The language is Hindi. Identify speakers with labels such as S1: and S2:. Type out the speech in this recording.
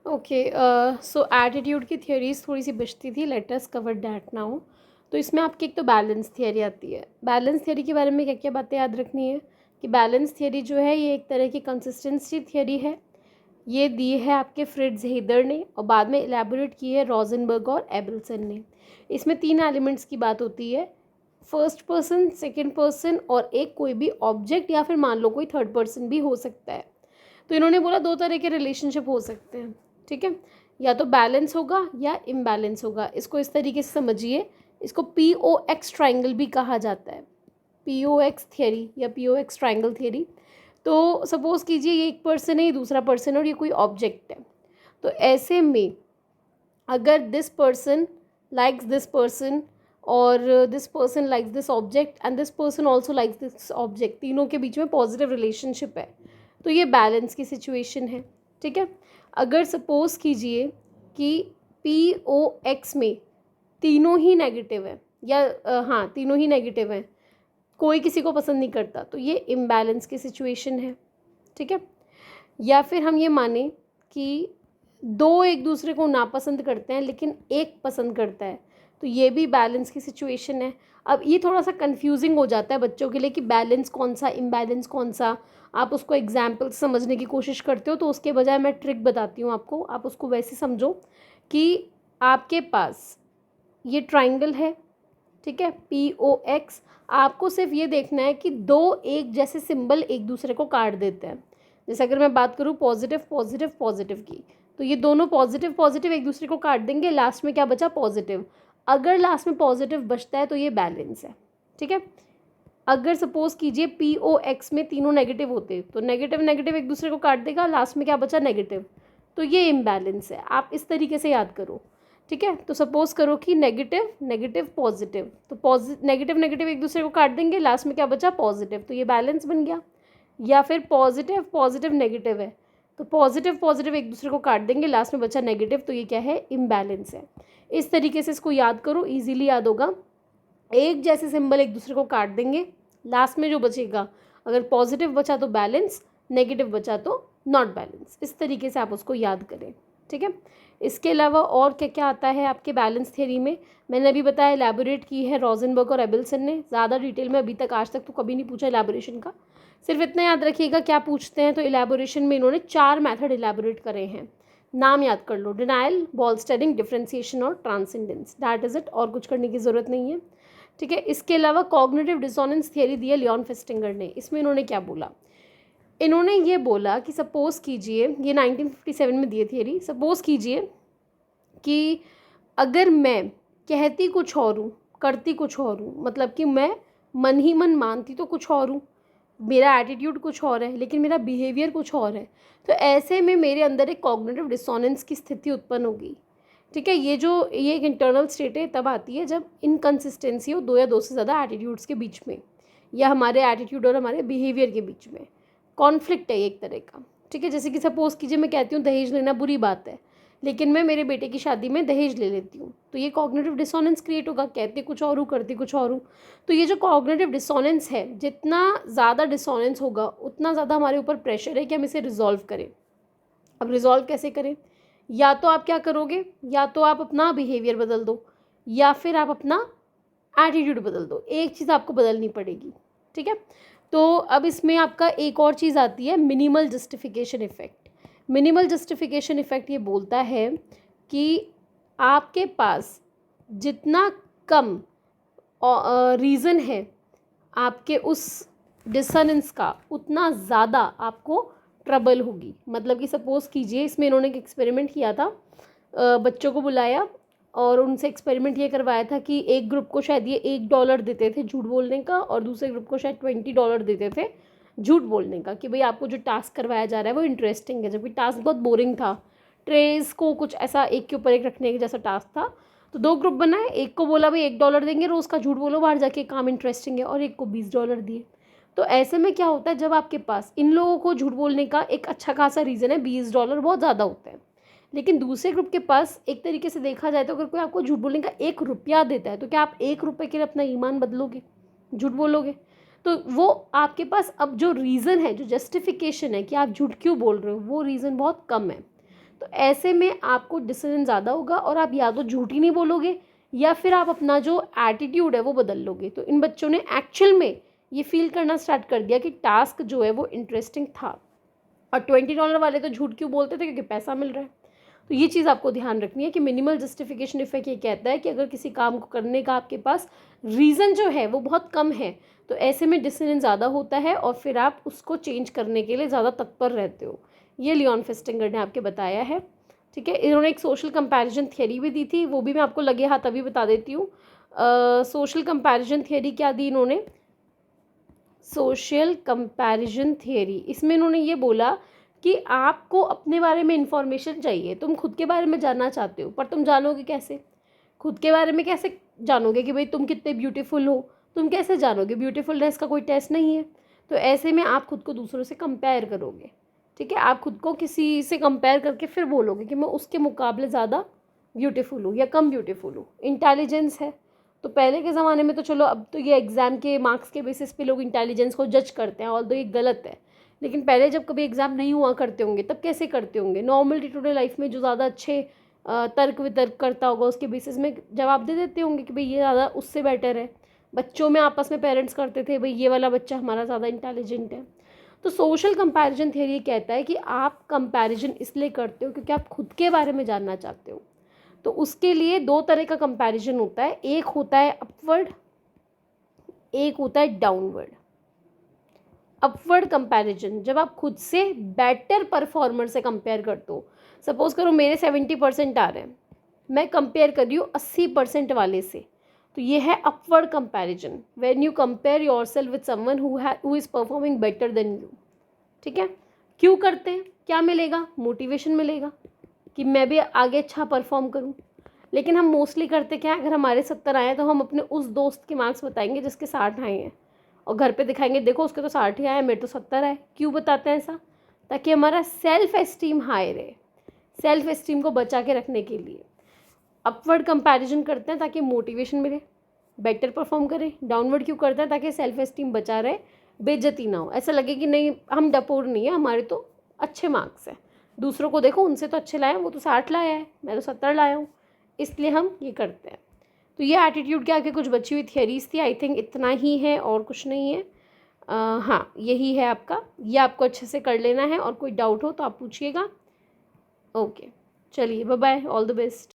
S1: ओके, सो एटीट्यूड की थियरीज थोड़ी सी बचती थी, let us cover that now. तो इसमें आपकी एक तो बैलेंस थियरी आती है। बैलेंस थियरी के बारे में क्या क्या बातें याद रखनी है कि बैलेंस थियरी जो है ये एक तरह की कंसिस्टेंसी थियरी है। ये दी है आपके फ्रिट्ज हेदर ने और बाद में इलेबोरेट की है रोजनबर्ग और एबल्सन ने। इसमें तीन एलिमेंट्स की बात होती है, फर्स्ट पर्सन, सेकंड पर्सन और एक कोई भी ऑब्जेक्ट या फिर मान लो कोई थर्ड पर्सन भी हो सकता है। तो इन्होंने बोला दो तरह के रिलेशनशिप हो सकते हैं, ठीक है, या तो बैलेंस होगा या इम्बैलेंस होगा। इसको इस तरीके से समझिए, इसको POX ट्राइंगल भी कहा जाता है, POX थियरी या POX ट्राइंगल थियरी। तो सपोज कीजिए ये एक पर्सन है, ये दूसरा पर्सन है और ये कोई ऑब्जेक्ट है। तो ऐसे में अगर this person likes this person और this person likes this object and this person also likes this object, तीनों के बीच में पॉजिटिव रिलेशनशिप है, तो ये बैलेंस की सिचुएशन है, ठीक है। अगर सपोज कीजिए कि POX में तीनों ही नेगेटिव है या हाँ तीनों ही नेगेटिव हैं, कोई किसी को पसंद नहीं करता, तो ये इम्बैलेंस की सिचुएशन है, ठीक है। या फिर हम ये माने कि दो एक दूसरे को नापसंद करते हैं लेकिन एक पसंद करता है, तो ये भी बैलेंस की सिचुएशन है। अब ये थोड़ा सा कंफ्यूजिंग हो जाता है बच्चों के लिए कि बैलेंस कौन सा, इम्बैलेंस कौन सा। आप उसको एग्जाम्पल समझने की कोशिश करते हो, तो उसके बजाय मैं ट्रिक बताती हूँ आपको, आप उसको वैसे समझो कि आपके पास ये ट्राइंगल है, ठीक है, POX। आपको सिर्फ ये देखना है कि दो एक जैसे सिंबल एक दूसरे को काट देते हैं। जैसे अगर मैं बात करूँ पॉजिटिव पॉजिटिव पॉजिटिव की, तो ये दोनों पॉजिटिव पॉजिटिव एक दूसरे को काट देंगे, लास्ट में क्या बचा, पॉजिटिव। अगर लास्ट में पॉजिटिव बचता है तो ये बैलेंस है, ठीक है। अगर सपोज कीजिए POX में तीनों नेगेटिव होते तो नेगेटिव नेगेटिव एक दूसरे को काट देगा, लास्ट में क्या बचा, नेगेटिव, तो ये इम्बैलेंस है। आप इस तरीके से याद करो, ठीक है। तो सपोज करो कि नेगेटिव नेगेटिव पॉजिटिव, तो नेगेटिव नेगेटिव एक दूसरे को काट देंगे, लास्ट में क्या बचा, पॉजिटिव, तो ये बैलेंस बन गया। या फिर पॉजिटिव पॉजिटिव नेगेटिव है, तो पॉजिटिव पॉजिटिव एक दूसरे को काट देंगे, लास्ट में बचा नेगेटिव, तो ये क्या है, इम्बैलेंस है। इस तरीके से इसको याद करो, इजीली याद होगा। एक जैसे सिंबल एक दूसरे को काट देंगे, लास्ट में जो बचेगा, अगर पॉजिटिव बचा तो बैलेंस, नेगेटिव बचा तो नॉट बैलेंस। इस तरीके से आप उसको याद करें, ठीक है। इसके अलावा और क्या क्या आता है आपके बैलेंस थ्योरी में, मैंने अभी बताया, एलैबोरेट की है रोजनबर्ग और एबल्सन ने। ज़्यादा डिटेल में अभी तक आज तक तो कभी नहीं पूछा एलैबोरेशन का, सिर्फ इतना याद रखिएगा क्या पूछते हैं। तो एलैबोरेशन में इन्होंने 4 मेथड एलैबोरेट करे हैं, नाम याद कर लो, डिनाइल, बॉलस्टेडिंग, डिफ्रेंसिएशन और ट्रांसेंडेंस, दैट इज़ इट, और कुछ करने की ज़रूरत नहीं है, ठीक है। इसके अलावा कॉग्निटिव डिसोनेंस थियरी दी है लियोन फेस्टिंगर ने। इसमें इन्होंने क्या बोला, इन्होंने ये बोला कि सपोज कीजिए, ये 1957 में दिए थियरी, सपोज कीजिए कि अगर मैं कहती कुछ और हूँ, करती कुछ और हूँ, मतलब कि मैं मन ही मन मानती तो कुछ और हूँ, मेरा एटीट्यूड कुछ और है लेकिन मेरा बिहेवियर कुछ और है, तो ऐसे में मेरे अंदर एक कॉग्निटिव डिसोनेंस की स्थिति उत्पन्न होगी, ठीक है। ये एक इंटरनल स्टेट है, तब आती है जब इनकन्सिस्टेंसी हो दो या दो से ज़्यादा एटीट्यूड्स के बीच में, या हमारे एटीट्यूड और हमारे बिहेवियर के बीच में कॉन्फ्लिक्ट है एक तरह का, ठीक है। जैसे कि सपोज़ कीजिए मैं कहती हूँ दहेज लेना बुरी बात है, लेकिन मैं मेरे बेटे की शादी में दहेज ले लेती हूँ, तो ये कॉग्निटिव डिसोनेंस क्रिएट होगा, कहती कुछ और हूँ करती कुछ और हूँ। तो ये जो कॉग्निटिव डिसोनेंस है, जितना ज़्यादा डिसोनेंस होगा उतना ज़्यादा हमारे ऊपर प्रेशर है कि हम इसे रिजॉल्व करें। अब रिजॉल्व कैसे करें, या तो आप क्या करोगे, या तो आप अपना बिहेवियर बदल दो या फिर आप अपना एटीट्यूड बदल दो, एक चीज़ आपको बदलनी पड़ेगी, ठीक है। तो अब इसमें आपका एक और चीज़ आती है, minimal justification effect. Minimal justification effect ये बोलता है कि आपके पास जितना कम रीज़न है आपके उस डिसोनेंस का, उतना ज़्यादा आपको ट्रबल होगी। मतलब कि सपोज़ कीजिए, इसमें इन्होंने एक एक्सपेरिमेंट किया था, बच्चों को बुलाया और उनसे एक्सपेरिमेंट ये करवाया था कि एक ग्रुप को शायद ये $1 देते थे झूठ बोलने का, और दूसरे ग्रुप को शायद $20 देते थे झूठ बोलने का, कि भाई आपको जो टास्क करवाया जा रहा है वो इंटरेस्टिंग है, जबकि टास्क बहुत बोरिंग था। ट्रेस को कुछ ऐसा एक के ऊपर एक रखने के जैसा टास्क था। तो 2 ग्रुप बनाए, एक को बोला भाई $1 देंगे रोज़ का, झूठ बोलो बाहर जाके, काम इंटरेस्टिंग है, और एक को $20 दिए। तो ऐसे में क्या होता है, जब आपके पास इन लोगों को झूठ बोलने का एक अच्छा खासा रीज़न है, $20 बहुत ज़्यादा होता है, लेकिन दूसरे ग्रुप के पास एक तरीके से देखा जाए तो अगर कोई आपको झूठ बोलने का ₹1 देता है, तो क्या आप ₹1 के लिए अपना ईमान बदलोगे, झूठ बोलोगे? तो वो आपके पास अब जो रीज़न है, जो जस्टिफिकेशन है कि आप झूठ क्यों बोल रहे हो, वो रीज़न बहुत कम है। तो ऐसे में आपको डिसीजन ज़्यादा होगा और आप या तो झूठ ही नहीं बोलोगे या फिर आप अपना जो एटीट्यूड है वो बदल लोगे। तो इन बच्चों ने एक्चुअल में ये फील करना स्टार्ट कर दिया कि टास्क जो है वो इंटरेस्टिंग था। और $20 वाले तो झूठ क्यों बोलते थे, क्योंकि पैसा मिल रहा है। तो ये चीज़ आपको ध्यान रखनी है कि मिनिमल जस्टिफिकेशन इफेक्ट ये कहता है कि अगर किसी काम को करने का आपके पास रीज़न जो है वो बहुत कम है, तो ऐसे में डिसीजन ज़्यादा होता है और फिर आप उसको चेंज करने के लिए ज़्यादा तत्पर रहते हो। ये लियोन फेस्टिंगर ने आपके बताया है। ठीक है, इन्होंने एक सोशल कंपैरिजन थियरी भी दी थी, वो भी मैं आपको लगे हाथ अभी बता देती हूँ। सोशल कंपैरिजन थियरी क्या दी इन्होंने, सोशल कंपैरिजन थियरी, इसमें इन्होंने ये बोला कि आपको अपने बारे में इंफॉर्मेशन चाहिए, तुम खुद के बारे में जानना चाहते हो, पर तुम जानोगे कैसे? खुद के बारे में कैसे जानोगे कि भाई तुम कितने ब्यूटीफुल हो? तुम कैसे जानोगे? ब्यूटीफुलनेस का कोई टेस्ट नहीं है। तो ऐसे में आप खुद को दूसरों से कंपेयर करोगे। ठीक है, आप खुद को किसी से कंपेयर करके फिर बोलोगे कि मैं उसके मुकाबले ज़्यादा ब्यूटीफुल हूँ या कम ब्यूटीफुल हूँ। इंटेलिजेंस है, तो पहले के ज़माने में तो चलो, अब तो ये एग्ज़ाम के मार्क्स के बेसिस पे लोग इंटेलिजेंस को जज करते हैं, ऑल्दो ये गलत है। लेकिन पहले जब कभी एग्ज़ाम नहीं हुआ करते होंगे तब कैसे करते होंगे? Normal day to day life में जो ज़्यादा अच्छे तर्क वितर्क करता होगा उसके बेसिस में जवाब दे देते होंगे कि भाई ये ज़्यादा उससे बेटर है। बच्चों में आपस में पेरेंट्स करते थे, भाई ये वाला बच्चा हमारा ज़्यादा इंटेलिजेंट है। तो सोशल कंपैरिजन थ्योरी कहता है कि आप कंपैरिजन इसलिए करते हो क्योंकि आप खुद के बारे में जानना चाहते हो। तो उसके लिए दो तरह का कंपैरिजन होता है, एक होता है अपवर्ड, एक होता है डाउनवर्ड। अपवर्ड कंपैरिजन, जब आप खुद से बेटर परफॉर्मर से कंपेयर करते हो। सपोज करो मेरे 70% आ रहे हैं, मैं कंपेयर कर रही हूँ 80% वाले से, तो ये है upward comparison, when you compare yourself with someone who is performing better than you. ठीक है, क्यों करते हैं? क्या मिलेगा? मोटिवेशन मिलेगा कि मैं भी आगे अच्छा परफॉर्म करूं। लेकिन हम मोस्टली करते क्या है, अगर हमारे 70 आए हैं तो हम अपने उस दोस्त के मार्क्स बताएंगे जिसके 60 आए हैं, और घर पे दिखाएंगे देखो उसके तो 60 ही आए हैं, मेरे तो 70 आए। क्यों बताते हैं ऐसा? ताकि हमारा सेल्फ एस्टीम हाई रहे, सेल्फ एस्टीम को बचा के रखने के लिए। अपवर्ड कंपैरिजन करते हैं ताकि मोटिवेशन मिले, बेटर परफॉर्म करें। डाउनवर्ड क्यों करते हैं? ताकि सेल्फ एस्टीम बचा रहे, बेइज्जती ना हो, ऐसा लगे कि नहीं हम डपोर नहीं है, हमारे तो अच्छे मार्क्स हैं, दूसरों को देखो उनसे तो अच्छे लाए हैं, वो तो 60 लाया है, मैं तो 70 लाया हूँ, इसलिए हम ये करते हैं। तो ये एटीट्यूड के आगे कुछ बची हुई थियरीज थी, आई थिंक इतना ही है और कुछ नहीं है। हाँ यही है आपका, ये आपको अच्छे से कर लेना है, और कोई डाउट हो तो आप पूछिएगा। ओके, चलिए bye bye, all the best.